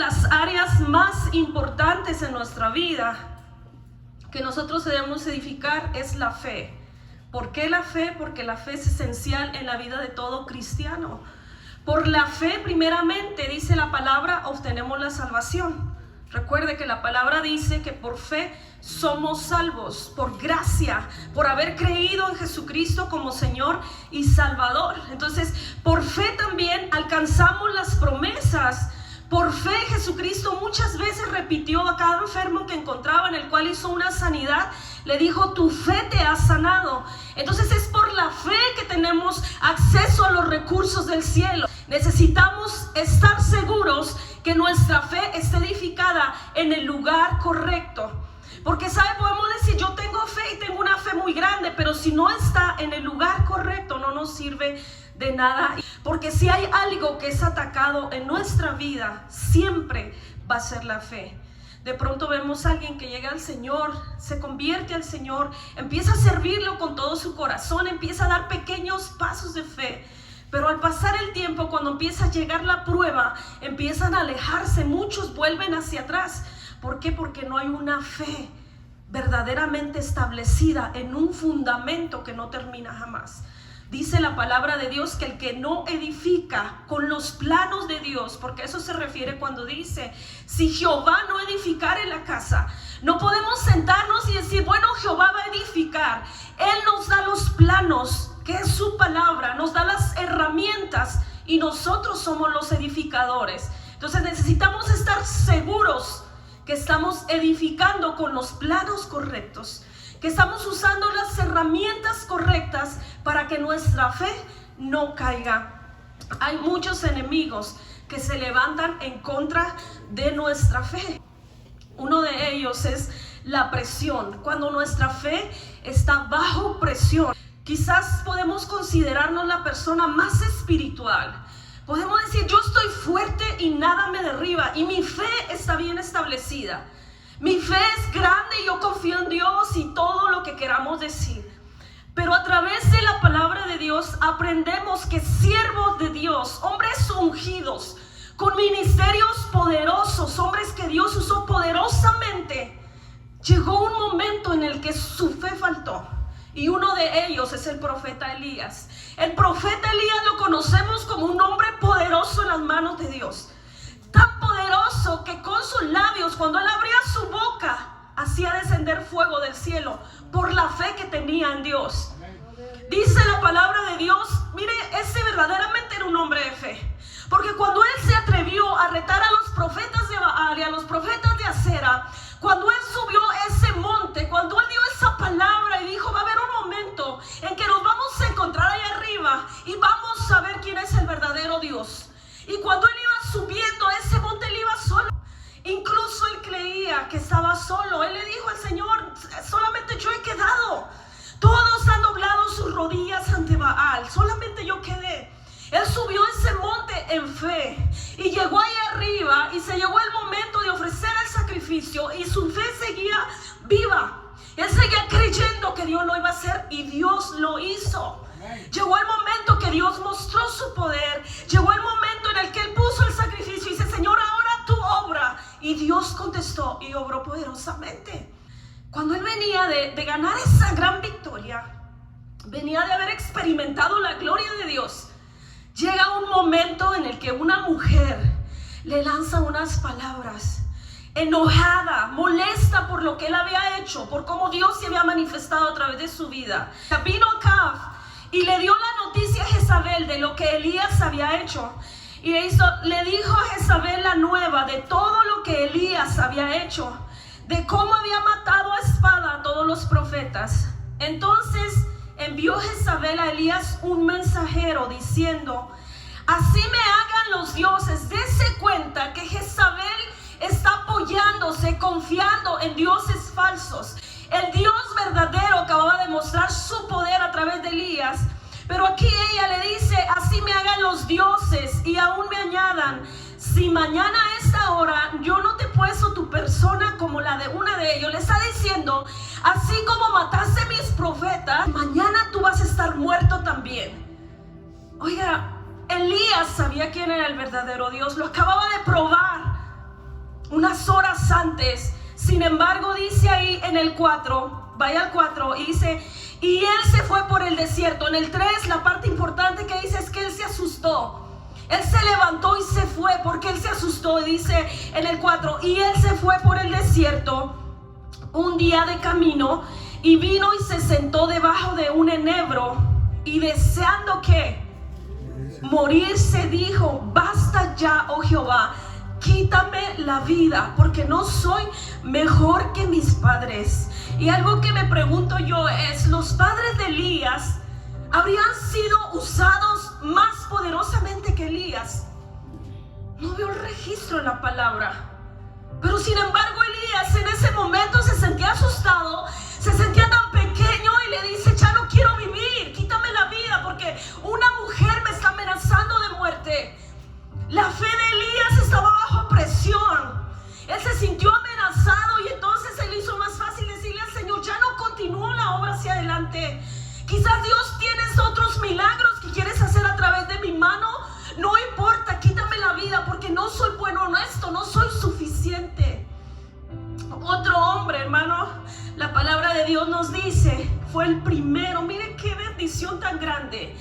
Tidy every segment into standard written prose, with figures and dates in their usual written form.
las áreas más importantes en nuestra vida que nosotros debemos edificar es la fe. ¿Por qué la fe? Porque la fe es esencial en la vida de todo cristiano. Por la fe, primeramente, dice la palabra, obtenemos la salvación. Recuerde que la palabra dice que por fe somos salvos, por gracia, por haber creído en Jesucristo como Señor y Salvador. Entonces, por fe también alcanzamos las promesas. Por fe Jesucristo muchas veces repitió a cada enfermo que encontraba, en el cual hizo una sanidad, le dijo: tu fe te ha sanado. Entonces es por la fe que tenemos acceso a los recursos del cielo. Necesitamos estar seguros que nuestra fe esté edificada en el lugar correcto. Porque, ¿sabe? Podemos decir: yo tengo fe y tengo una fe muy grande, pero si no está en el lugar correcto, no nos sirve de nada. Porque si hay algo que es atacado en nuestra vida, siempre va a ser la fe. De pronto vemos a alguien que llega al Señor, se convierte al Señor, empieza a servirlo con todo su corazón, empieza a dar pequeños pasos de fe. Pero al pasar el tiempo, cuando empieza a llegar la prueba, empiezan a alejarse, muchos vuelven hacia atrás. ¿Por qué? Porque no hay una fe verdaderamente establecida en un fundamento que no termina jamás. Dice la palabra de Dios que el que no edifica con los planos de Dios, porque eso se refiere cuando dice: si Jehová no edificare la casa, no podemos sentarnos y decir: bueno, Jehová va a edificar. Él nos da los planos, que es su palabra, nos da las herramientas y nosotros somos los edificadores. Entonces necesitamos estar seguros que estamos edificando con los planos correctos, que estamos usando las herramientas correctas para que nuestra fe no caiga. Hay muchos enemigos que se levantan en contra de nuestra fe. Uno de ellos es la presión. Cuando nuestra fe está bajo presión, quizás podemos considerarnos la persona más espiritual. Podemos decir: yo estoy fuerte y nada me derriba, y mi fe está bien establecida. Mi fe es grande y yo confío en Dios, y todo lo que queramos decir. Pero a través de la palabra de Dios aprendemos que siervos de Dios, hombres ungidos, con ministerios poderosos, hombres que Dios usó poderosamente, llegó un momento en el que su fe faltó. Y uno de ellos es el profeta Elías. El profeta Elías lo conocemos como un hombre poderoso en las manos de Dios. Tan poderoso que con sus labios, cuando él abría su boca, hacía descender fuego del cielo por la fe que tenía en Dios. Dice la palabra de Dios, mire, ese verdaderamente era un hombre de fe. Porque cuando él se atrevió a retar a los profetas de Baal y a los profetas de Acera, cuando él subió ese monte, cuando él dio esa palabra y dijo: va a haber un momento en que nos vamos a encontrar ahí arriba y vamos a ver quién es el verdadero Dios. Y cuando él iba subiendo a ese monte, él iba solo. Incluso él creía que estaba solo. Él le dijo al Señor: solamente yo he quedado. Todos han doblado sus rodillas ante Baal, solamente yo quedé. Él subió ese monte en fe y llegó ahí arriba, y se llegó el momento de ofrecer el sacrificio, y su fe seguía viva. Él seguía creyendo que Dios lo iba a hacer, y Dios lo hizo. Llegó el momento que Dios mostró su poder. Llegó el momento en el que él puso el sacrificio y dice: Señor, ahora tú obra. Y Dios contestó y obró poderosamente. Cuando él venía de ganar esa gran victoria, venía de haber experimentado la gloria de Dios, llega un momento en el que una mujer le lanza unas palabras, enojada, molesta por lo que él había hecho, por cómo Dios se había manifestado a través de su vida. Vino Acab y le dio la noticia a Jezabel de lo que Elías había hecho. Y le dijo a Jezabel la nueva de todo lo que Elías había hecho, de cómo había matado a espada a todos los profetas. Entonces envió Jezabel a Elías un mensajero diciendo: así me hagan los dioses. Dese cuenta que Jezabel está apoyándose, confiando en dioses falsos. El Dios verdadero acababa de mostrar su poder a través de Elías, pero aquí ella le dice: así me hagan los dioses y aún me añadan, si mañana a esta hora yo no te he puesto tu persona como la de una de ellos. Le está diciendo: así como mataste mis profetas, mañana tú vas a estar muerto también. Oiga, Elías sabía quién era el verdadero Dios, lo acababa de probar unas horas antes. Sin embargo, dice ahí en el 4, vaya al 4, y dice, y él se fue por el desierto. En el 3, la parte importante que dice es que él se asustó. Él se levantó y se fue porque él se asustó. Dice en el 4, y él se fue por el desierto un día de camino, y vino y se sentó debajo de un enebro, y deseando que morirse, dijo, basta ya, oh Jehová, quítame la vida, porque no soy mejor que mis padres. Y algo que me pregunto yo es, ¿los padres de Elías habrían sido usados más poderosamente que Elías? No veo el registro en la palabra. Pero sin embargo, Elías en ese momento se sentía asustado, se sentía tan pequeño, y le dice, ya no quiero vivir, quítame la vida porque una mujer me está amenazando de muerte. La fe de Elías estaba bajo presión. Él se sintió amenazado, y entonces él hizo más fácil decirle al Señor, ya no continúo la obra hacia adelante. Quizás Dios tienes otros milagros que quieres hacer a través de mi mano. No importa, quítame la vida porque no soy bueno, honesto, no soy suficiente. Otro hombre, hermano, la palabra de Dios nos dice, fue el primero. Miren qué bendición tan grande.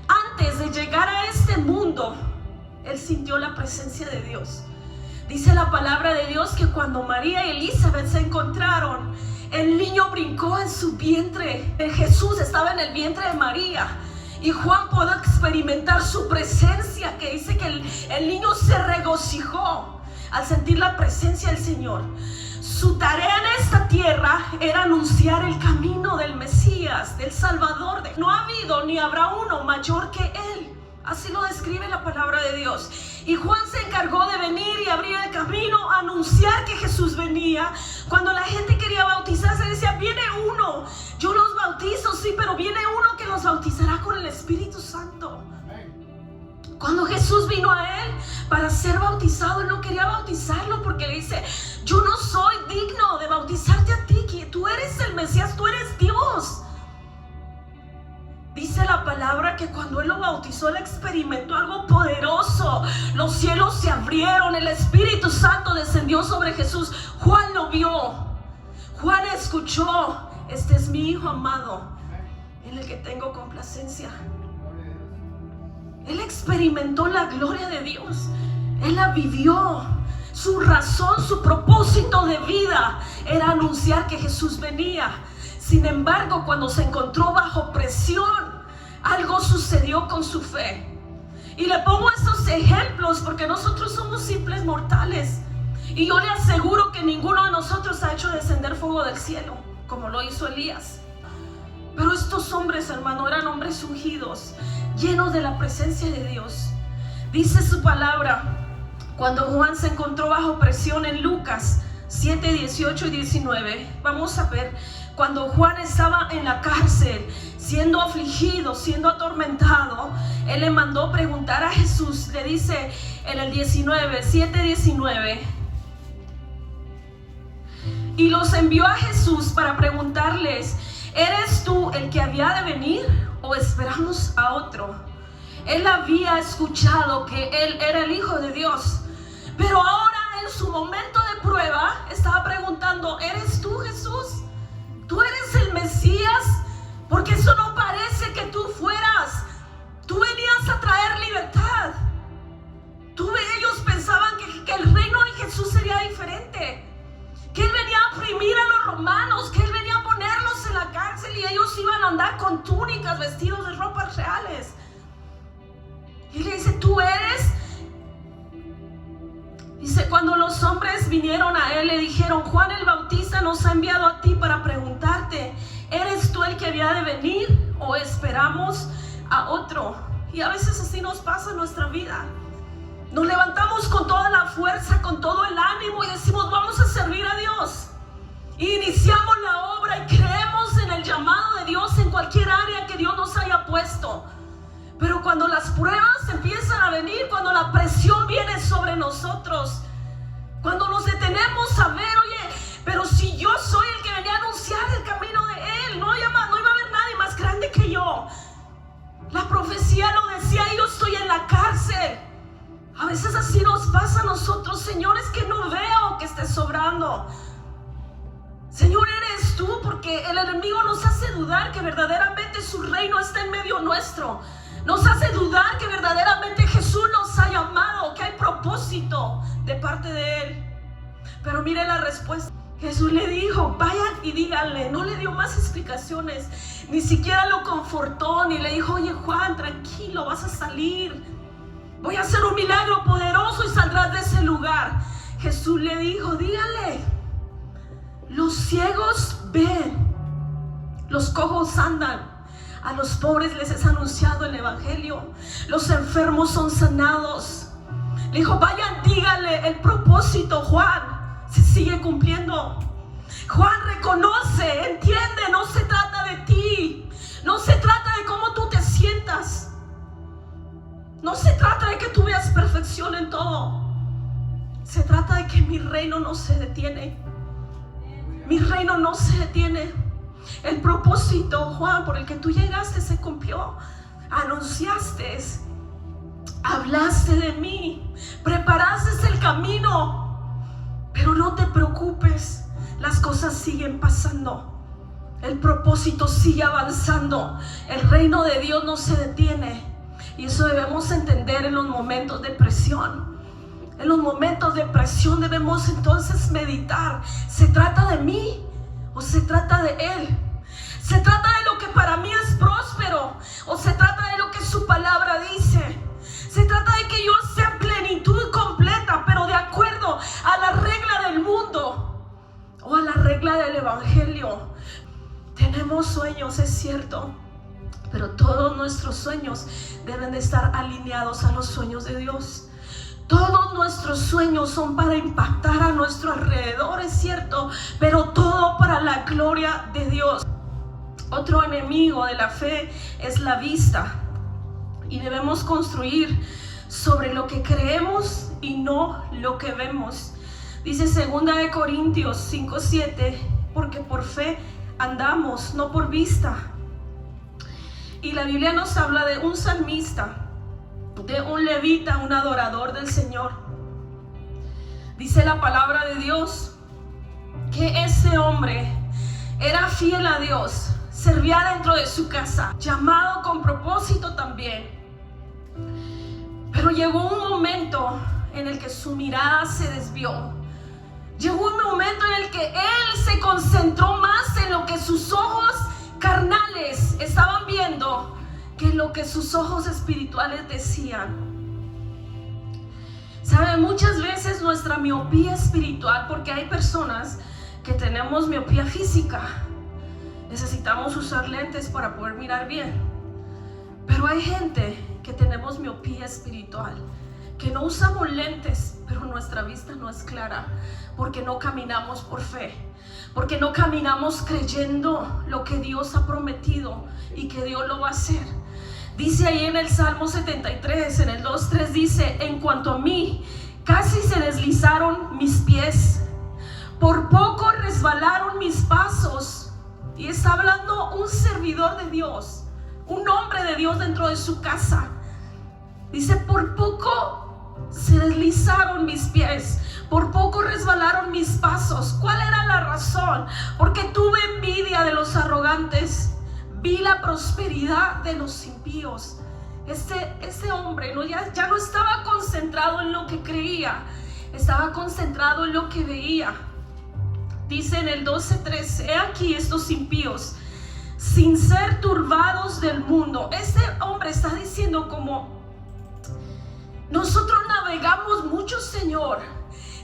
Antes de llegar a este mundo, él sintió la presencia de Dios. Dice la palabra de Dios que cuando María y Elizabeth se encontraron, el niño brincó en su vientre. Jesús estaba en el vientre de María, y Juan pudo experimentar su presencia, que dice que el niño se regocijó al sentir la presencia del Señor. Su tarea en esta tierra era anunciar el camino del Mesías, del Salvador. No ha habido ni habrá uno mayor que él. Así lo describe la palabra de Dios. Y Juan se encargó de venir y abrir el camino, anunciar que Jesús venía. Cuando la gente quería bautizarse, decía, viene uno, yo los bautizo, sí, pero viene uno que los bautizará con el Espíritu Santo. Cuando Jesús vino a él para ser bautizado, él no quería bautizarlo porque le dice, yo no soy digno de bautizarte a ti, que tú eres el Mesías, tú eres Dios. Dice la palabra que cuando él lo bautizó, él experimentó algo poderoso. Los cielos se abrieron, el Espíritu Santo descendió sobre Jesús. Juan lo vio, Juan escuchó, este es mi Hijo amado, en el que tengo complacencia. Él experimentó la gloria de Dios, él la vivió. Su razón, su propósito de vida era anunciar que Jesús venía. Sin embargo, cuando se encontró bajo presión, algo sucedió con su fe. Y le pongo estos ejemplos porque nosotros somos simples mortales, y yo le aseguro que ninguno de nosotros ha hecho descender fuego del cielo como lo hizo Elías. Pero estos hombres, hermano, eran hombres ungidos, llenos de la presencia de Dios. Dice su palabra, cuando Juan se encontró bajo presión en Lucas 7, 18 y 19, vamos a ver, cuando Juan estaba en la cárcel, siendo afligido, siendo atormentado, él le mandó preguntar a Jesús. Le dice en el 19, 7, 19, y los envió a Jesús para preguntarles, ¿eres tú el que había de venir o esperamos a otro? Él había escuchado que él era el Hijo de Dios, pero ahora en su momento de prueba estaba preguntando, ¿eres tú, Jesús? ¿Tú eres el Mesías? Porque eso no parece que tú fueras. Tú venías a traer libertad. Ellos pensaban que el reino de Jesús sería diferente, que él venía a oprimir a los romanos, que él venía a ponerlos en la cárcel y ellos iban a andar con túnicas, vestidos de ropas reales. Y le dice, ¿tú eres? Dice, cuando los hombres vinieron a él, le dijeron, Juan el Bautista nos ha enviado a ti para preguntarte, ¿eres tú el que había de venir o esperamos a otro? Y a veces así nos pasa en nuestra vida. Nos levantamos con toda la fuerza, con todo el ánimo y decimos, vamos a servir a Dios. Y iniciamos la obra y creemos en el llamado de Dios en cualquier área que Dios nos haya puesto. Pero cuando las pruebas empiezan a venir, cuando la presión viene sobre nosotros, cuando nos detenemos a ver, oye, pero si yo soy el que venía a anunciar el camino de Él, no iba a haber nadie más grande que yo. La profecía lo decía, yo estoy en la cárcel, A veces así nos pasa a nosotros, Señor, es que no veo que esté sobrando. Señor, eres tú, porque el enemigo nos hace dudar que verdaderamente su reino está en medio nuestro. Nos hace dudar que verdaderamente Jesús nos ha llamado, que hay propósito de parte de Él. Pero mire la respuesta. Jesús le dijo, vayan y díganle. No le dio más explicaciones, ni siquiera lo confortó, ni le dijo, oye Juan, tranquilo, vas a salir. Voy a hacer un milagro poderoso y saldrás de ese lugar. Jesús le dijo, díganle, los ciegos ven, los cojos andan, a los pobres les es anunciado el evangelio, los enfermos son sanados. Le dijo, vayan, díganle, el propósito, Juan, se sigue cumpliendo. Juan reconoce, entiende, no se trata de ti, no se trata de cómo tú te sientas, no se trata de que tú veas perfección en todo. Se trata de que mi reino no se detiene. Mi reino no se detiene. El propósito, Juan, por el que tú llegaste se cumplió. Anunciaste, hablaste de mí, preparaste el camino. Pero no te preocupes, las cosas siguen pasando. El propósito sigue avanzando. El reino de Dios no se detiene. Y eso debemos entender en los momentos de presión. En los momentos de presión debemos entonces meditar. ¿Se trata de mí o se trata de Él? ¿Se trata de lo que para mí es próspero o se trata de lo que su palabra dice? Se trata de que yo sea en plenitud completa, pero de acuerdo a la regla del mundo o a la regla del evangelio. Tenemos sueños, es cierto, pero todos nuestros sueños deben de estar alineados a los sueños de Dios. Todos nuestros sueños son para impactar a nuestro alrededor, es cierto, pero todo para la gloria de Dios. Otro enemigo de la fe es la vista, y debemos construir sobre lo que creemos y no lo que vemos. Dice 2 Corintios 5:7, porque por fe andamos, no por vista. Y la Biblia nos habla de un salmista, de un levita, un adorador del Señor. Dice la palabra de Dios que ese hombre era fiel a Dios, servía dentro de su casa, llamado con propósito también. Pero llegó un momento en el que su mirada se desvió. Llegó un momento en el que él se concentró más en lo que sus ojos carnales estaban viendo que lo que sus ojos espirituales decían. ¿Sabe? Muchas veces nuestra miopía espiritual, porque hay personas que tenemos miopía física, necesitamos usar lentes para poder mirar bien, pero hay gente que tenemos miopía espiritual, que no usamos lentes, pero nuestra vista no es clara, porque no caminamos por fe, porque no caminamos creyendo lo que Dios ha prometido y que Dios lo va a hacer. Dice ahí en el Salmo 73, en el 2:3, dice, en cuanto a mí, casi se deslizaron mis pies, por poco resbalaron mis pasos. Y está hablando un servidor de Dios, un hombre de Dios dentro de su casa. Dice, por poco se deslizaron mis pies, por poco resbalaron mis pasos. ¿Cuál era la razón? Porque tuve envidia de los arrogantes, vi la prosperidad de los impíos. Este hombre ya no estaba concentrado en lo que creía, estaba concentrado en lo que veía. Dice en el 12:3, he aquí estos impíos, sin ser turbados del mundo. Este hombre está diciendo como, nosotros navegamos mucho, Señor,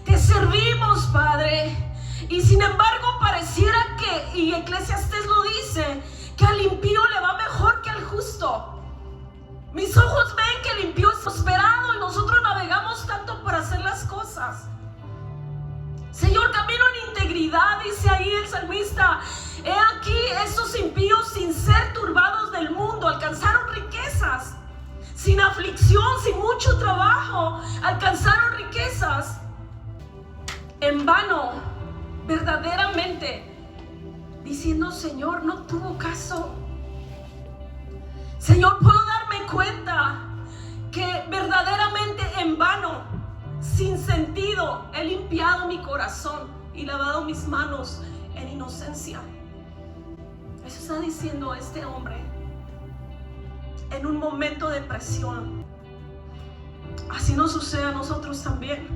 te servimos, Padre, y sin embargo pareciera que, y Eclesiastés lo dice, que al impío le va mejor que al justo. Mis ojos ven que el impío es prosperado y nosotros navegamos tanto para hacer las cosas. Señor, camino en integridad, dice ahí el salmista. He aquí estos impíos, sin ser turbados del mundo, alcanzaron riquezas. Sin aflicción, sin mucho trabajo, alcanzaron riquezas. En vano, verdaderamente, diciendo, Señor, no tuvo caso. Señor, puedo darme cuenta que verdaderamente en vano, sin sentido, he limpiado mi corazón y lavado mis manos en inocencia. Eso está diciendo este hombre en un momento de presión. Así nos sucede a nosotros también.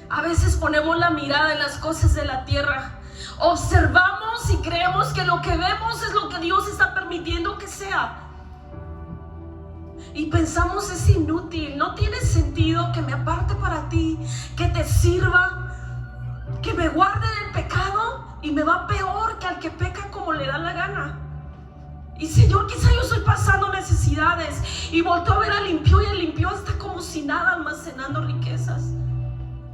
A veces ponemos la mirada en las cosas de la tierra, observamos y creemos que lo que vemos es lo que Dios está permitiendo que sea, y pensamos es inútil, no tiene sentido que me aparte para ti, que te sirva, que me guarde del pecado, y me va peor que al que peca como le da la gana. Y Señor, quizá yo estoy pasando necesidades, y volteo a ver al impío, y el impío está como si nada, almacenando riquezas.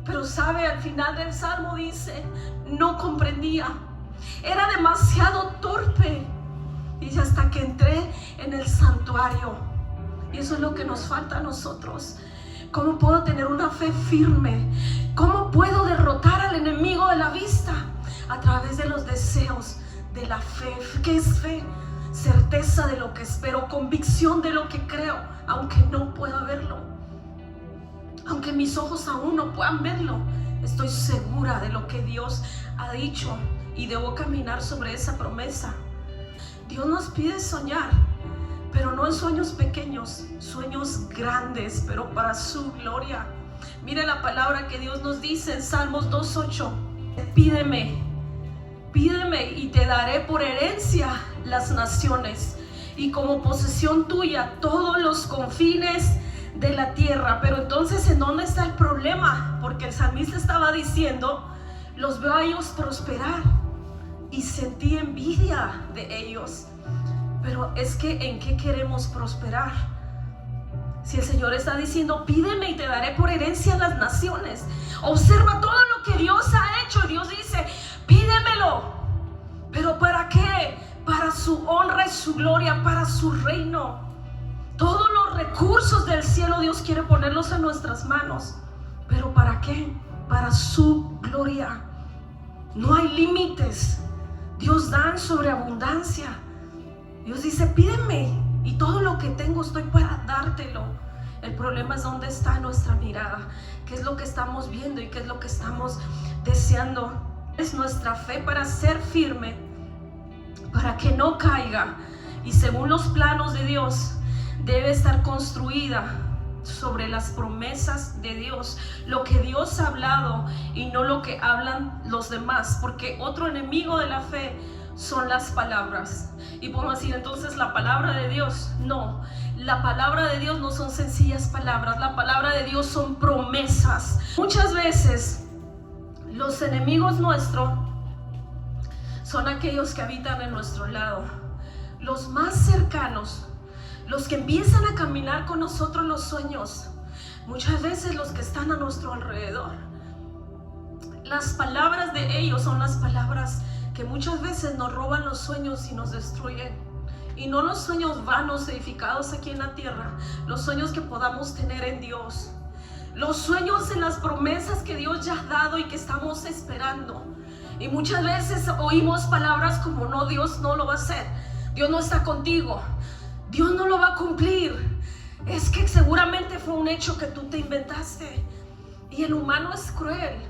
Pero sabe, al final del salmo dice, no comprendía, era demasiado torpe. Dice, hasta que entré en el santuario. Y eso es lo que nos falta a nosotros. ¿Cómo puedo tener una fe firme? ¿Cómo puedo derrotar al enemigo de la vista? A través de los deseos de la fe. ¿Qué es fe? Certeza de lo que espero, convicción de lo que creo, aunque no pueda verlo, aunque mis ojos aún no puedan verlo. Estoy segura de lo que Dios ha dicho y debo caminar sobre esa promesa. Dios nos pide soñar, pero no en sueños pequeños, sueños grandes, pero para su gloria. Mire la palabra que Dios nos dice en Salmos 2:8. Pídeme y te daré por herencia las naciones, y como posesión tuya todos los confines de la tierra. Pero entonces, ¿en dónde está el problema? Porque el salmista estaba diciendo, los veo a ellos prosperar y sentí envidia de ellos. Pero es que ¿en qué queremos prosperar? Si el Señor está diciendo, pídeme y te daré por herencia las naciones. Observa todo lo que Dios ha hecho. Dios dice, pídemelo. ¿Pero para qué? Para su honra y su gloria, para su reino. Todos los recursos del cielo Dios quiere ponerlos en nuestras manos. ¿Pero para qué? Para su gloria. No hay límites. Dios da en sobreabundancia. Dios dice, pídeme y todo lo que tengo estoy para dártelo. El problema es dónde está nuestra mirada, qué es lo que estamos viendo y qué es lo que estamos deseando. Es nuestra fe para ser firme, para que no caiga, y según los planos de Dios debe estar construida sobre las promesas de Dios, lo que Dios ha hablado y no lo que hablan los demás, porque otro enemigo de la fe son las palabras. Y podemos decir, entonces la palabra de Dios, no, la palabra de Dios no son sencillas palabras, la palabra de Dios son promesas. Muchas veces los enemigos nuestros son aquellos que habitan en nuestro lado, los más cercanos, los que empiezan a caminar con nosotros los sueños, muchas veces los que están a nuestro alrededor. Las palabras de ellos son las palabras que muchas veces nos roban los sueños y nos destruyen. Y no los sueños vanos edificados aquí en la tierra, los sueños que podamos tener en Dios, los sueños en las promesas que Dios ya ha dado y que estamos esperando. Y muchas veces oímos palabras como, no, Dios no lo va a hacer, Dios no está contigo, Dios no lo va a cumplir. Es que seguramente fue un hecho que tú te inventaste. Y el humano es cruel.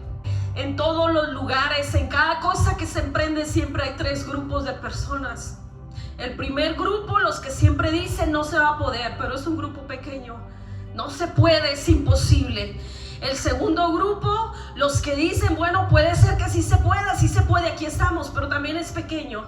En todos los lugares, en cada cosa que se emprende, siempre hay tres grupos de personas. El primer grupo, los que siempre dicen no se va a poder, pero es un grupo pequeño. No se puede, es imposible. El segundo grupo, los que dicen, bueno, puede ser que sí se puede, aquí estamos, pero también es pequeño.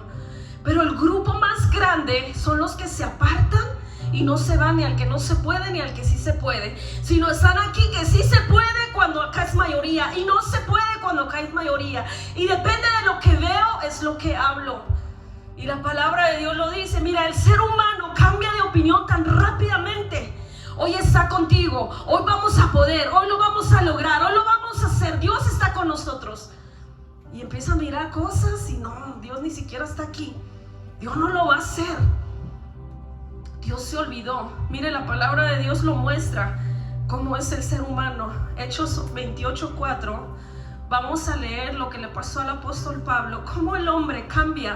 Pero el grupo más grande son los que se apartan y no se van ni al que no se puede ni al que sí se puede, sino están aquí que sí se puede cuando acá es mayoría y no se puede cuando acá es mayoría, y depende de lo que veo es lo que hablo. Y la palabra de Dios lo dice. Mira, el ser humano cambia de opinión tan rápidamente. Hoy está contigo, hoy vamos a poder, hoy lo vamos a lograr, hoy lo vamos a hacer, Dios está con nosotros, y empieza a mirar cosas y no, Dios ni siquiera está aquí, Dios no lo va a hacer, Dios se olvidó. Mire, la palabra de Dios lo muestra cómo es el ser humano. Hechos 28:4, vamos a leer lo que le pasó al apóstol Pablo, cómo el hombre cambia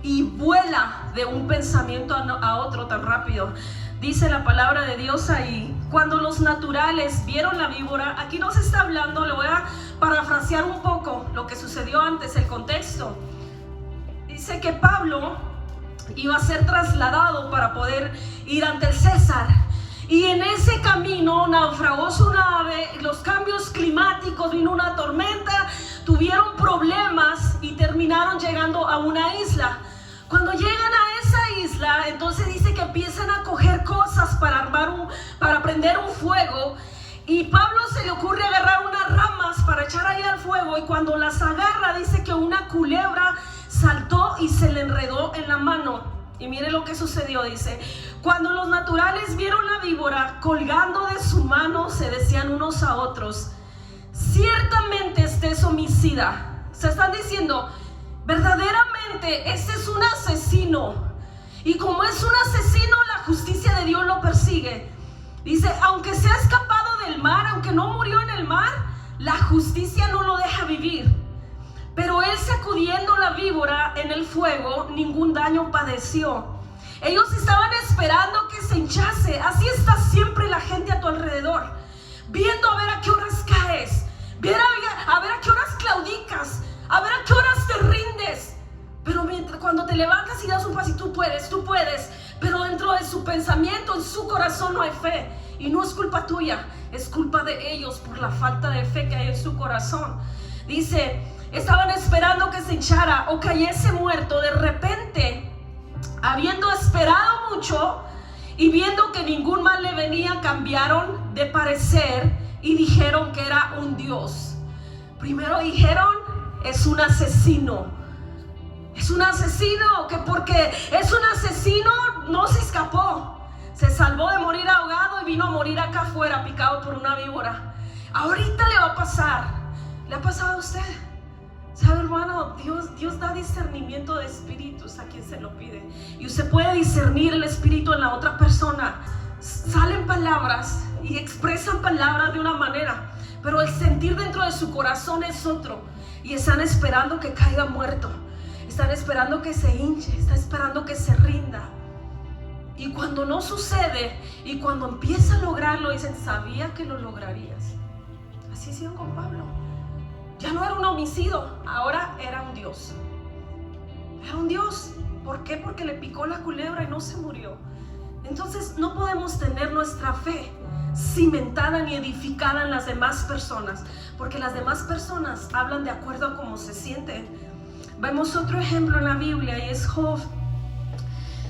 y vuela de un pensamiento a otro tan rápido. Dice la palabra de Dios ahí, cuando los naturales vieron la víbora, aquí no se está hablando, le voy a parafrasear un poco lo que sucedió antes, el contexto. Dice que Pablo iba a ser trasladado para poder ir ante el César. Y en ese camino naufragó su nave, los cambios climáticos, vino una tormenta, tuvieron problemas y terminaron llegando a una isla. Cuando llegan a esa isla, entonces dice que empiezan a coger cosas para para prender un fuego. Y Pablo se le ocurre agarrar unas ramas para echar ahí al fuego, y cuando las agarra dice que una culebra saltó y se le enredó en la mano. Y mire lo que sucedió, dice: cuando los naturales vieron la víbora colgando de su mano, se decían unos a otros: ciertamente este es homicida. Se están diciendo: verdaderamente este es un asesino. Y como es un asesino, la justicia de Dios lo persigue. Dice: aunque se ha escapado del mar, aunque no murió en el mar, la justicia no lo deja vivir. Pero él, sacudiendo la víbora en el fuego, ningún daño padeció. Ellos estaban esperando que se hinchase. Así está siempre la gente a tu alrededor, viendo a ver a qué horas caes, a ver a qué horas claudicas, a ver a qué horas te rindes. Pero cuando te levantas y das un paso, y tú puedes, pero dentro de su pensamiento, en su corazón no hay fe. Y no es culpa tuya, es culpa de ellos por la falta de fe que hay en su corazón. Dice: estaban esperando que se hinchara o cayese muerto. De repente, habiendo esperado mucho y viendo que ningún mal le venía, cambiaron de parecer y dijeron que era un dios. Primero dijeron: es un asesino. Es un asesino, que porque es un asesino no se escapó. Se salvó de morir ahogado y vino a morir acá afuera picado por una víbora. Ahorita le va a pasar. ¿Le ha pasado a usted? ¿Sabe, hermano? Dios da discernimiento de espíritus a quien se lo pide. Y usted puede discernir el espíritu en la otra persona. Salen palabras y expresan palabras de una manera, pero el sentir dentro de su corazón es otro. Y están esperando que caiga muerto. Están esperando que se hinche. Están esperando que se rinda. Y cuando no sucede, y cuando empieza a lograrlo, dicen: sabía que lo lograrías. Así hicieron con Pablo. Ya no era un homicidio, ahora era un dios. Era un dios. ¿Por qué? Porque le picó la culebra y no se murió. Entonces no podemos tener nuestra fe cimentada ni edificada en las demás personas, porque las demás personas hablan de acuerdo a cómo se sienten. Vemos otro ejemplo en la Biblia, y es Job.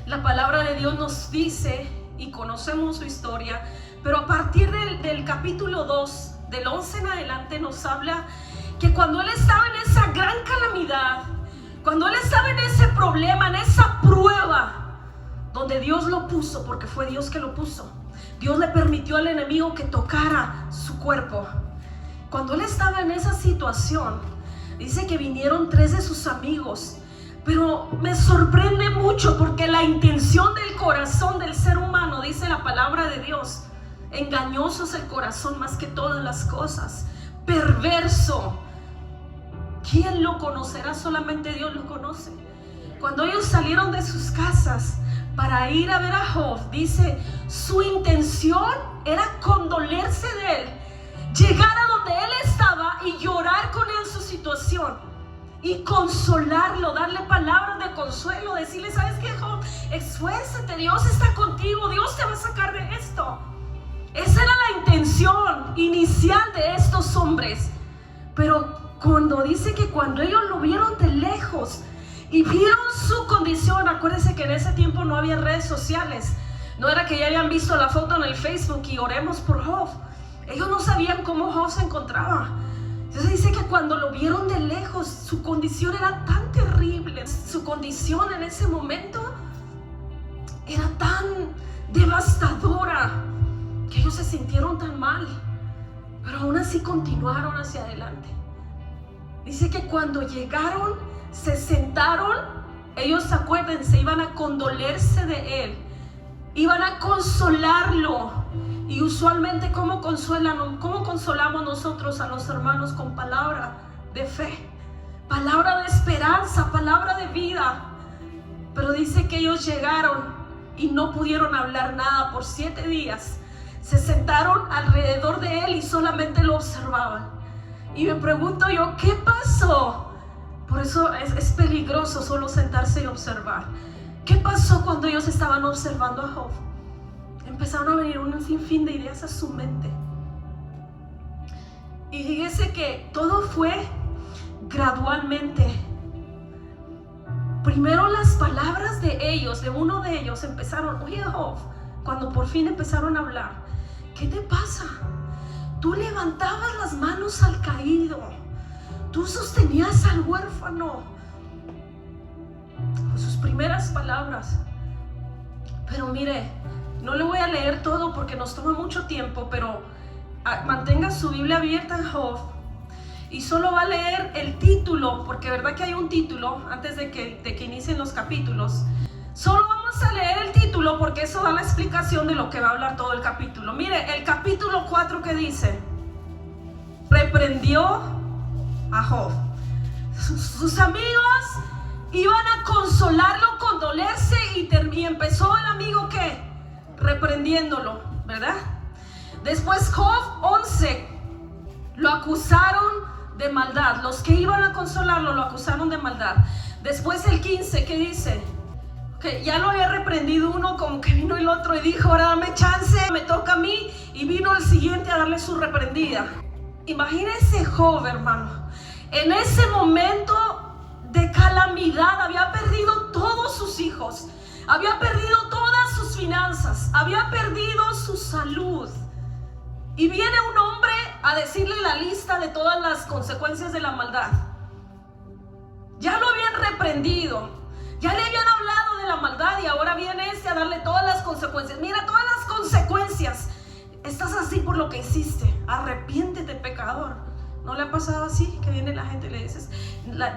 La palabra de Dios nos dice, y conocemos su historia, pero a partir del capítulo 2, del 11 en adelante, nos habla que cuando él estaba en esa gran calamidad, cuando él estaba en ese problema, en esa prueba, donde Dios lo puso, porque fue Dios que lo puso, Dios le permitió al enemigo que tocara su cuerpo. Cuando él estaba en esa situación, dice que vinieron 3 de sus amigos. Pero me sorprende mucho, porque la intención del corazón del ser humano, dice la palabra de Dios, engañoso es el corazón más que todas las cosas, perverso. ¿Quién lo conocerá? Solamente Dios lo conoce. Cuando ellos salieron de sus casas para ir a ver a Job, dice, su intención era condolerse de él, llegar a donde él estaba y llorar con él su situación. Y consolarlo, darle palabras de consuelo, decirle: ¿sabes qué, Job? Esfuérzate, Dios está contigo, Dios te va a sacar de esto. Esa era la intención inicial de estos hombres. Pero cuando dice que cuando ellos lo vieron de lejos y vieron su condición, acuérdense que en ese tiempo no había redes sociales. No era que ya habían visto la foto en el Facebook y oremos por Job. Ellos no sabían cómo Job se encontraba. Entonces dice que cuando lo vieron de lejos, su condición era tan terrible. Su condición en ese momento era tan devastadora que ellos se sintieron tan mal, pero aún así continuaron hacia adelante. Dice que cuando llegaron, se sentaron. Ellos, acuérdense, iban a condolerse de él, iban a consolarlo. Y usualmente, ¿cómo consolamos nosotros a los hermanos? Con palabra de fe, palabra de esperanza, palabra de vida. Pero dice que ellos llegaron y no pudieron hablar nada por 7 días. se sentaron alrededor de él y solamente lo observaban. Y me pregunto yo, ¿qué pasó? Por eso es peligroso solo sentarse y observar. ¿Qué pasó cuando ellos estaban observando a Job? Empezaron a venir un sinfín de ideas a su mente. Y fíjese que todo fue gradualmente. Primero las palabras de ellos, de uno de ellos, empezaron: oye Job, cuando por fin empezaron a hablar, ¿qué te pasa? Tú levantabas las manos al caído, tú sostenías al huérfano. Fue sus primeras palabras. Pero mire, no le voy a leer todo porque nos toma mucho tiempo, pero mantenga su Biblia abierta en Job y solo va a leer el título, porque verdad que hay un título antes de que inicien los capítulos. Solo vamos a leer el título porque eso da la explicación de lo que va a hablar todo el capítulo. Mire, el capítulo 4 que dice: reprendió a Job. Sus amigos iban a consolarlo, condolerse y empezó el amigo ¿qué? Reprendiéndolo, ¿verdad? Después Job 11 lo acusaron de maldad. Los que iban a consolarlo lo acusaron de maldad. Después el 15, ¿qué dice? Que ya lo había reprendido uno, como que vino el otro y dijo: ahora dame chance, me toca a mí. Y vino el siguiente a darle su reprendida. Imagínese Job, hermano, en ese momento de calamidad había perdido todos sus hijos, había perdido todas sus finanzas, había perdido su salud. Y viene un hombre a decirle la lista de todas las consecuencias de la maldad. Ya lo habían reprendido, ya le habían hablado de la maldad y ahora viene a darle todas las consecuencias. Mira todas las consecuencias. Estás así por lo que hiciste. Arrepiéntete, pecador. ¿No le ha pasado así? Que viene la gente y le dices: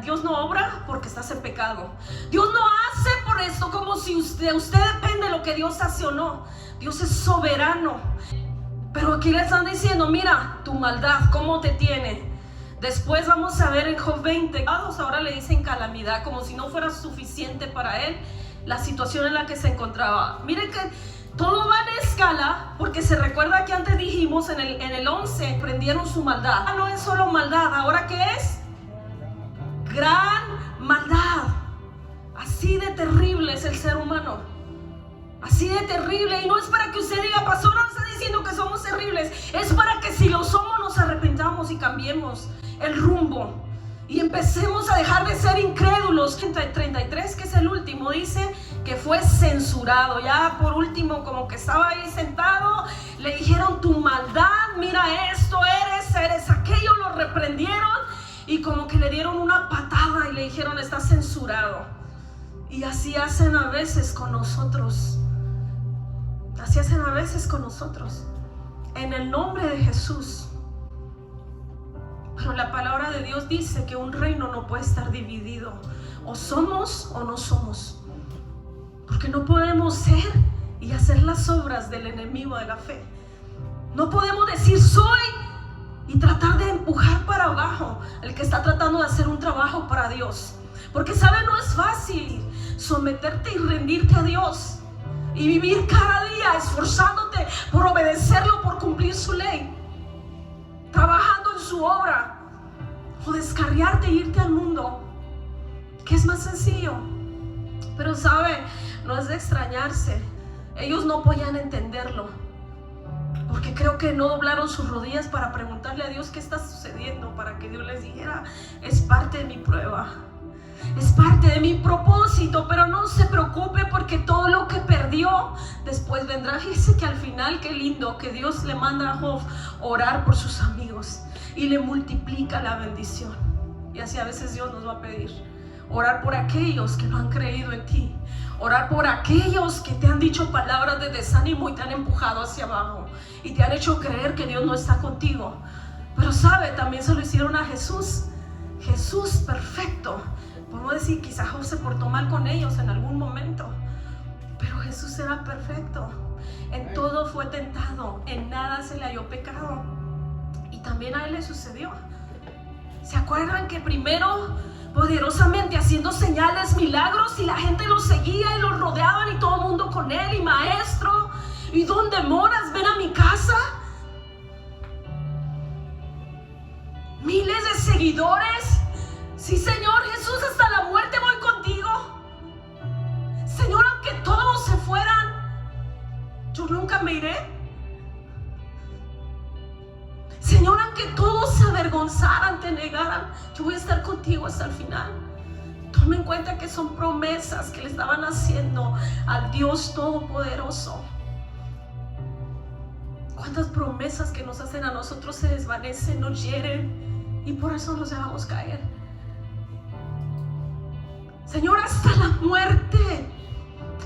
Dios no obra porque estás en pecado. Dios no hace por esto, como si usted depende de lo que Dios hace o no. Dios es soberano. Pero aquí le están diciendo: mira tu maldad, cómo te tiene. Después vamos a ver en Job 20, ahora le dicen calamidad, como si no fuera suficiente para él la situación en la que se encontraba. Miren que todo va en escala, porque se recuerda que antes dijimos en el 11, prendieron su maldad. No es solo maldad, ¿ahora qué es? Gran maldad. Así de terrible es el ser humano. Así de terrible. Y no es para que usted diga: pastor, no está diciendo que somos terribles. Es para que si lo somos nos arrepentamos y cambiemos el rumbo y empecemos a dejar de ser incrédulos. 33, que es el último, dice que fue censurado. Ya por último, como que estaba ahí sentado, le dijeron: tu maldad, mira esto, eres aquello. Lo reprendieron y como que le dieron una patada y le dijeron: está censurado. Y así hacen a veces con nosotros. Así hacen a veces con nosotros, en el nombre de Jesús. Pero la palabra de Dios dice que un reino no puede estar dividido. O somos o no somos. Porque no podemos ser y hacer las obras del enemigo de la fe. No podemos decir soy y tratar de empujar para abajo el que está tratando de hacer un trabajo para Dios. Porque sabe, no es fácil someterte y rendirte a Dios y vivir cada día esforzándote por obedecerlo, por cumplir su ley, trabajando en su obra, o descarriarte e irte al mundo, que es más sencillo. Pero sabe, no es de extrañarse. Ellos no podían entenderlo, porque creo que no doblaron sus rodillas para preguntarle a Dios qué está sucediendo, para que Dios les dijera: es parte de mi prueba, es parte de mi propósito. Pero no se preocupe, porque todo lo que perdió después vendrá. Fíjese que al final, qué lindo, que Dios le manda a Job orar por sus amigos y le multiplica la bendición. Y así a veces Dios nos va a pedir orar por aquellos que no han creído en ti, orar por aquellos que te han dicho palabras de desánimo y te han empujado hacia abajo y te han hecho creer que Dios no está contigo. Pero sabe, también se lo hicieron a Jesús. Jesús perfecto. Podemos decir, quizás Job se portó mal con ellos en algún momento, pero Jesús era perfecto. En todo fue tentado, en nada se le halló pecado. Y también a él le sucedió. ¿Se acuerdan que primero poderosamente haciendo señales, milagros, y la gente lo seguía y lo rodeaban y todo el mundo con él, y maestro, ¿Y dónde moras? Ven a mi casa. Miles de seguidores. Sí, Señor Jesús, hasta la muerte voy contigo. Señor, aunque todos se fueran, yo nunca me iré. Señor, aunque todos se avergonzaran, te negaran, yo voy a estar contigo hasta el final. Tome en cuenta que son promesas que le estaban haciendo al Dios Todopoderoso. ¿Cuántas promesas que nos hacen a nosotros se desvanecen, nos hieren y por eso nos dejamos caer? Señor, hasta la muerte,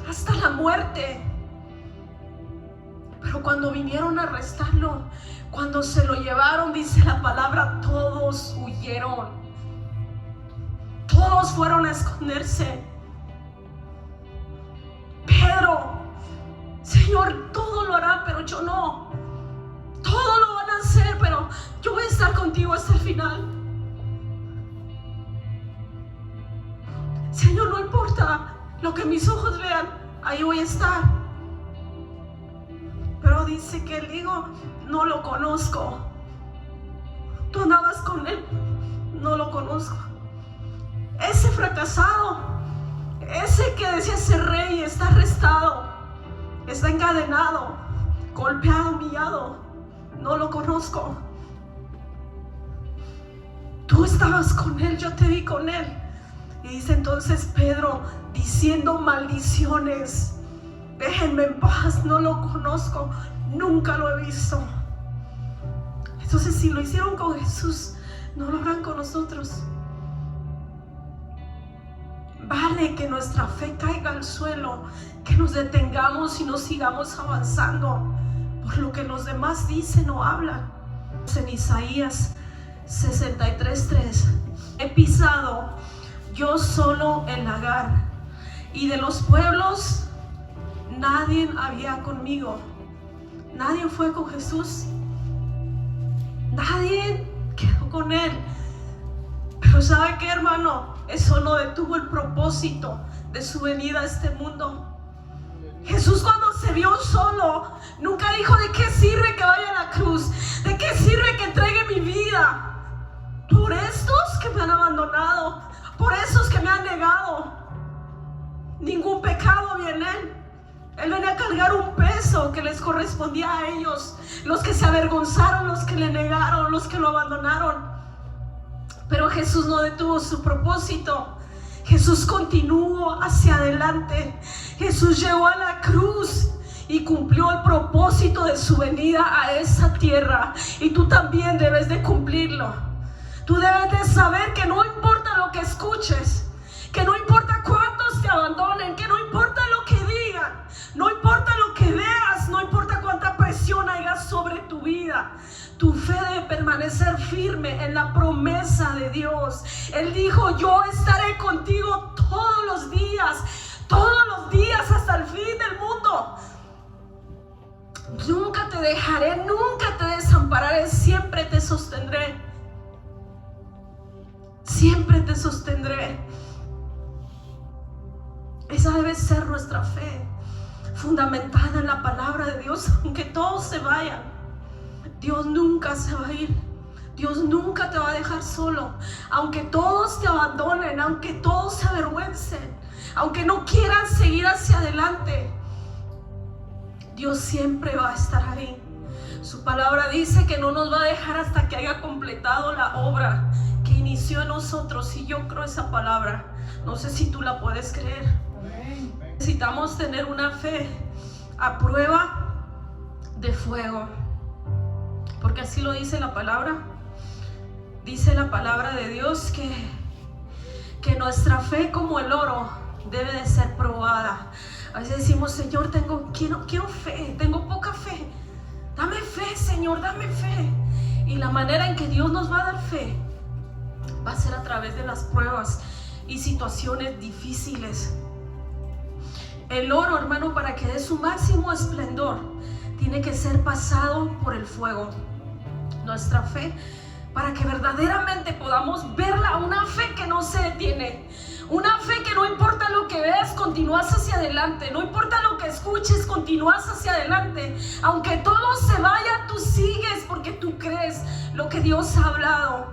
hasta la muerte. Pero cuando vinieron a arrestarlo, cuando se lo llevaron, dice la palabra, todos huyeron. Todos fueron a esconderse. Pedro, Señor, todo lo harán, pero yo no. Todo lo van a hacer, pero yo voy a estar contigo hasta el final. Señor, no importa lo que mis ojos vean, ahí voy a estar. Pero dice que el hijo, no lo conozco. Tú andabas con él, no lo conozco. Ese fracasado, ese que decía ser rey, está arrestado, está encadenado, golpeado, humillado, no lo conozco. Tú estabas con él, yo te vi con él. Y dice entonces Pedro, diciendo maldiciones, déjenme en paz, no lo conozco, nunca lo he visto. Entonces si lo hicieron con Jesús, no lo harán con nosotros. Vale que nuestra fe caiga al suelo, que nos detengamos y no sigamos avanzando por lo que los demás dicen o hablan. En Isaías 63:3, he pisado yo solo el lagar, y de los pueblos nadie había conmigo. Nadie fue con Jesús, nadie quedó con él. Pero ¿sabe qué, hermano? Eso no detuvo el propósito de su venida a este mundo. Jesús, cuando se vio solo, nunca dijo: ¿de qué sirve que vaya a la cruz? ¿De qué sirve que entregue mi vida por estos que me han abandonado, por esos que me han negado? Ningún pecado había en él. Él venía a cargar un peso que les correspondía a ellos, los que se avergonzaron, los que le negaron, los que lo abandonaron. Pero Jesús no detuvo su propósito. Jesús continuó hacia adelante. Jesús llegó a la cruz y cumplió el propósito de su venida a esa tierra. Y tú también debes de cumplirlo. Tú debes de saber que no importa lo que escuches, que no importa cuántos te abandonen, que no importa lo que digan, no importa lo que veas, no importa cuánta presión haya sobre tu vida. Tu fe debe permanecer firme en la promesa de Dios. Él dijo: yo estaré contigo todos los días hasta el fin del mundo. Nunca te dejaré, nunca te desampararé, siempre te sostendré. Siempre te sostendré. Esa debe ser nuestra fe, fundamentada en la palabra de Dios. Aunque todos se vayan, Dios nunca se va a ir. Dios nunca te va a dejar solo. Aunque todos te abandonen, aunque todos se avergüencen, aunque no quieran seguir hacia adelante, Dios siempre va a estar ahí. Su palabra dice que no nos va a dejar hasta que haya completado la obra que inició en nosotros. Y yo creo esa palabra. No sé si tú la puedes creer. Necesitamos tener una fe a prueba de fuego, porque así lo dice la palabra. Dice la palabra de Dios que nuestra fe, como el oro, debe de ser probada. A veces decimos: Señor, quiero fe, tengo poca fe. Dame fe, Señor, dame fe. Y la manera en que Dios nos va a dar fe va a ser a través de las pruebas y situaciones difíciles. El oro, hermano, para que dé su máximo esplendor, tiene que ser pasado por el fuego. Nuestra fe, para que verdaderamente podamos verla, una fe que no se detiene, Una fe que no importa lo que ves, continúas hacia adelante. No importa lo que escuches, continúas hacia adelante. Aunque todo se vaya, tú sigues porque tú crees lo que Dios ha hablado.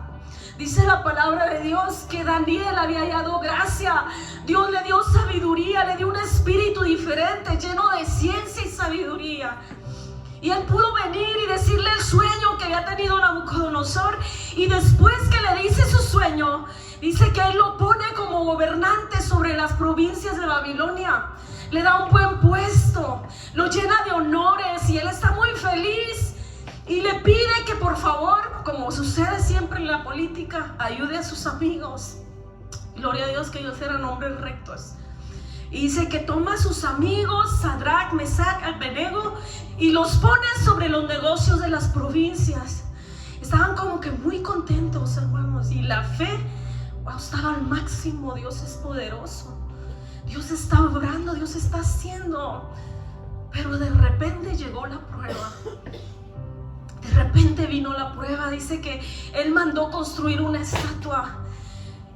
Dice la palabra de Dios que Daniel había hallado gracia. Dios le dio sabiduría, le dio un espíritu diferente, lleno de ciencia y sabiduría. Y él pudo venir y decirle el sueño que había tenido Nabucodonosor. Y después que le dice su sueño, dice que él lo pone como gobernante sobre las provincias de Babilonia. Le da un buen puesto, lo llena de honores y él está muy feliz. Y le pide que por favor, como sucede siempre en la política, ayude a sus amigos. Gloria a Dios que ellos eran hombres rectos. Y dice que toma a sus amigos, Sadrach, Mesach, Abednego, y los pone sobre los negocios de las provincias. Estaban como que muy contentos, hermanos. Y la fe, wow, estaba al máximo. Dios es poderoso. Dios está obrando, Dios está haciendo. Pero de repente llegó la prueba. De repente vino la prueba. Dice que él mandó construir una estatua.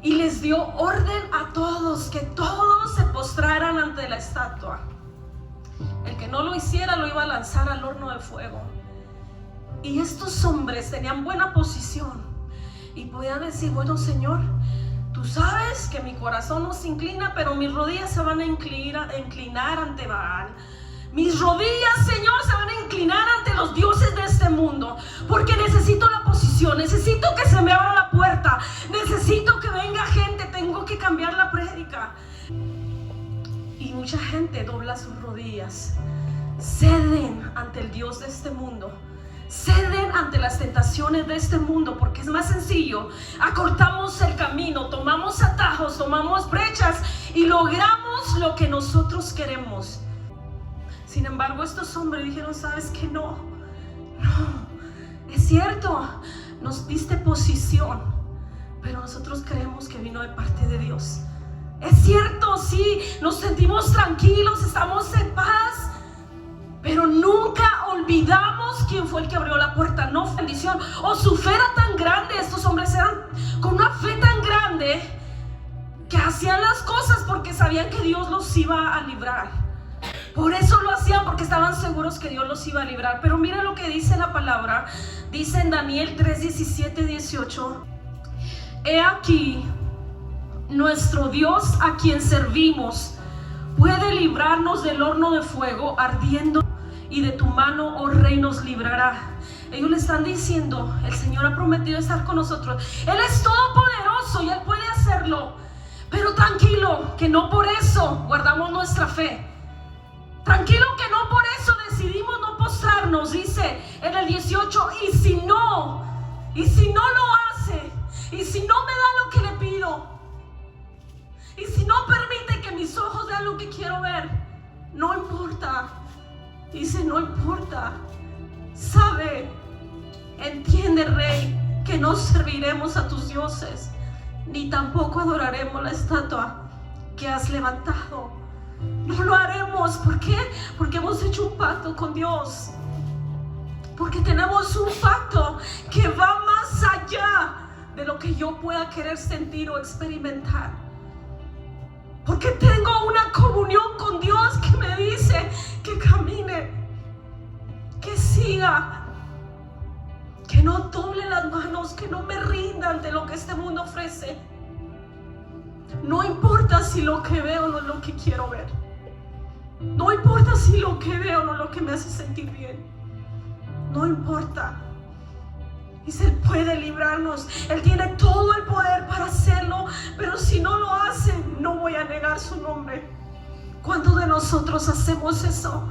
Y les dio orden a todos, que todos se postraran ante la estatua. El que no lo hiciera lo iba a lanzar al horno de fuego. Y estos hombres tenían buena posición y podían decir: bueno, Señor, tú sabes que mi corazón no se inclina, pero mis rodillas se van a inclinar ante Baal. Mis rodillas, Señor, se van a inclinar ante los dioses de este mundo, porque necesito la posición, necesito que se me abra la puerta, necesito que venga gente, tengo que cambiar la prédica. Y mucha gente dobla sus rodillas, ceden ante el Dios de este mundo, ceden ante las tentaciones de este mundo, porque es más sencillo. Acortamos el camino, tomamos atajos, tomamos brechas y logramos lo que nosotros queremos. Sin embargo, estos hombres dijeron: ¿sabes qué? No, es cierto, nos diste posición, pero nosotros creemos que vino de parte de Dios. Es cierto, sí, nos sentimos tranquilos, estamos en paz, pero nunca olvidamos quién fue el que abrió la puerta. No bendición, o su fe era tan grande. Estos hombres eran con una fe tan grande que hacían las cosas porque sabían que Dios los iba a librar. Por eso lo hacían, porque estaban seguros que Dios los iba a librar. Pero mira lo que dice la palabra. Dice en Daniel 3, 17, 18: he aquí, nuestro Dios a quien servimos puede librarnos del horno de fuego ardiendo, y de tu mano, oh rey, nos librará. Ellos le están diciendo: el Señor ha prometido estar con nosotros. Él es todopoderoso y Él puede hacerlo. Pero tranquilo, que no por eso guardamos nuestra fe. Tranquilo que no por eso decidimos no postrarnos. Dice en el 18: y si no lo hace, y si no me da lo que le pido, y si no permite que mis ojos vean lo que quiero ver, no importa. Dice: no importa. Sabe, entiende, rey, que no serviremos a tus dioses, ni tampoco adoraremos la estatua que has levantado. No lo haremos. ¿Por qué? Porque hemos hecho un pacto con Dios. Porque tenemos un pacto que va más allá de lo que yo pueda querer sentir o experimentar. Porque tengo una comunión con Dios que me dice que camine, que siga, que no doble las manos, que no me rinda ante lo que este mundo ofrece. No importa si lo que veo no es lo que quiero ver. No importa si lo que veo no es lo que me hace sentir bien. No importa. Dice: Él puede librarnos. Él tiene todo el poder para hacerlo. Pero si no lo hace, no voy a negar su nombre. ¿Cuántos de nosotros hacemos eso?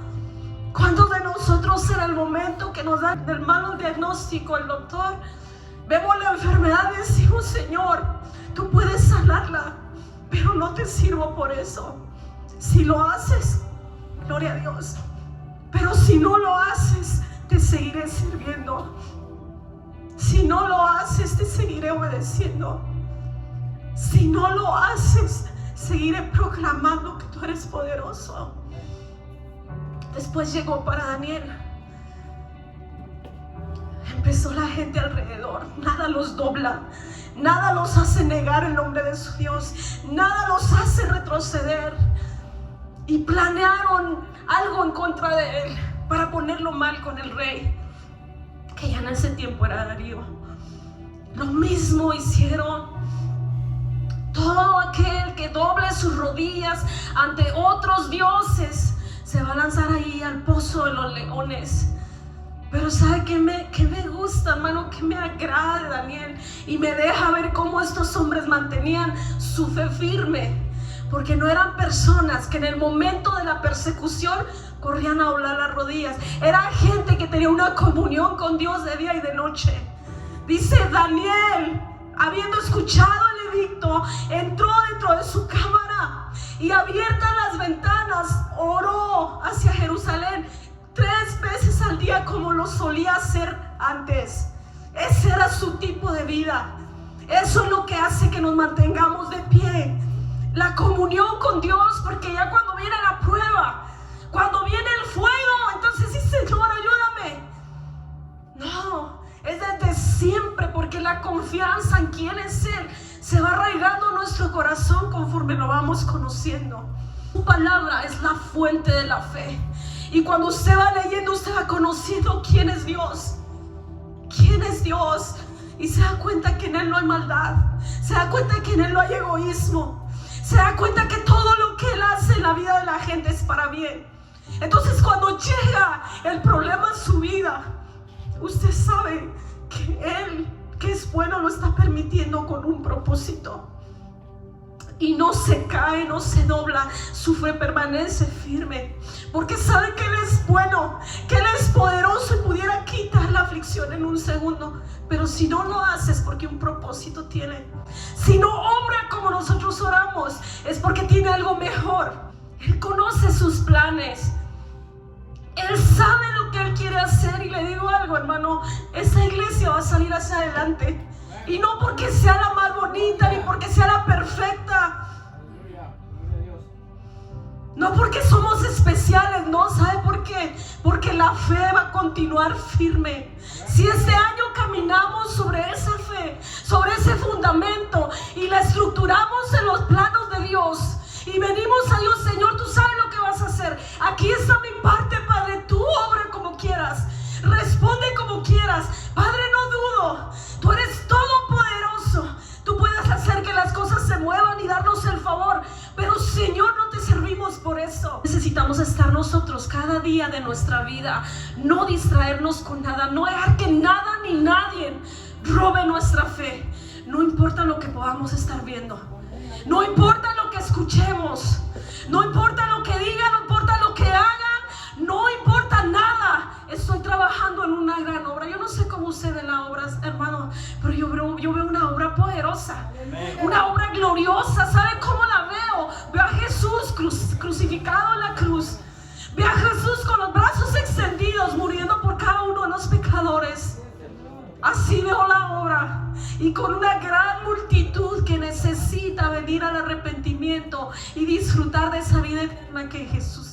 ¿Cuántos de nosotros en el momento que nos dan el malo diagnóstico, el doctor, vemos la enfermedad y decimos: Señor, tú puedes sanarla, pero no te sirvo por eso? Si lo haces, gloria a Dios. Pero si no lo haces, te seguiré sirviendo. Si no lo haces, te seguiré obedeciendo. Si no lo haces, seguiré proclamando que tú eres poderoso. Después llegó para Daniel. empezó la gente alrededor. Nada los dobla, nada los hace negar el nombre de su Dios, nada los hace retroceder. Y planearon algo en contra de él para ponerlo mal con el rey, que ya en ese tiempo era Darío. Lo mismo hicieron. Todo aquel que doble sus rodillas ante otros dioses se va a lanzar ahí al pozo de los leones. Pero ¿sabe qué me gusta, hermano? Que me agrada de Daniel y me deja ver cómo estos hombres mantenían su fe firme, porque no eran personas que en el momento de la persecución corrían a doblar las rodillas. Era gente que tenía una comunión con Dios de día y de noche. Dice Daniel, habiendo escuchado el edicto, entró dentro de su cámara y abiertas las ventanas, oró hacia Jerusalén 3 veces al día como lo solía hacer antes. Ese era su tipo de vida. Eso es lo que hace que nos mantengamos de pie. La comunión con Dios, porque ya cuando viene la prueba, cuando viene el fuego, entonces sí, Señor, ayúdame. No, es desde siempre, porque la confianza en quién es Él se va arraigando en nuestro corazón conforme lo vamos conociendo. Su palabra es la fuente de la fe. Y cuando usted va leyendo, usted va conociendo quién es Dios. ¿Quién es Dios? Y se da cuenta que en Él no hay maldad. Se da cuenta que en Él no hay egoísmo. Se da cuenta que todo lo que Él hace en la vida de la gente es para bien. Entonces cuando llega el problema en su vida, usted sabe que Él, que es bueno, lo está permitiendo con un propósito. Y no se cae, no se dobla, su fe permanece firme, porque sabe que Él es bueno, que Él es poderoso y pudiera quitar la aflicción en un segundo. Pero si no lo hace es porque un propósito tiene. Si no obra como nosotros oramos es porque tiene algo mejor. Él conoce sus planes, Él sabe lo que Él quiere hacer. Y le digo algo, hermano, esa iglesia va a salir hacia adelante. Y no porque sea la más bonita, ni porque sea la perfecta, no porque somos especiales, no. ¿Sabe por qué? Porque la fe va a continuar firme. Si este año caminamos sobre esa fe, sobre ese fundamento, y la estructuramos en los planos de Dios, y venimos a Dios, Señor, tú sabes lo que vas a hacer. Aquí está mi parte, Padre, tú obra como quieras, responde como quieras. Padre, no dudo, tú eres todopoderoso, tú puedes hacer que las cosas se muevan y darnos el favor. Pero Señor, no te servimos por eso. Necesitamos estar nosotros cada día de nuestra vida, no distraernos con nada, no dejar que nada ni nadie robe nuestra fe. No importa lo que podamos estar viendo, no importa lo que escuchemos, no importa lo que digan, no importa lo que hagan, no importa nada. Estoy trabajando en una gran obra. Yo no sé cómo usted ve la obra, hermano, pero yo veo una obra poderosa, una obra gloriosa. ¿Sabe cómo la veo? Veo a Jesús crucificado en la cruz. Veo a Jesús con los brazos extendidos, muriendo por cada uno de los pecadores. Así veo la obra, y con una gran multitud que necesita venir al arrepentimiento y disfrutar de esa vida eterna que Jesús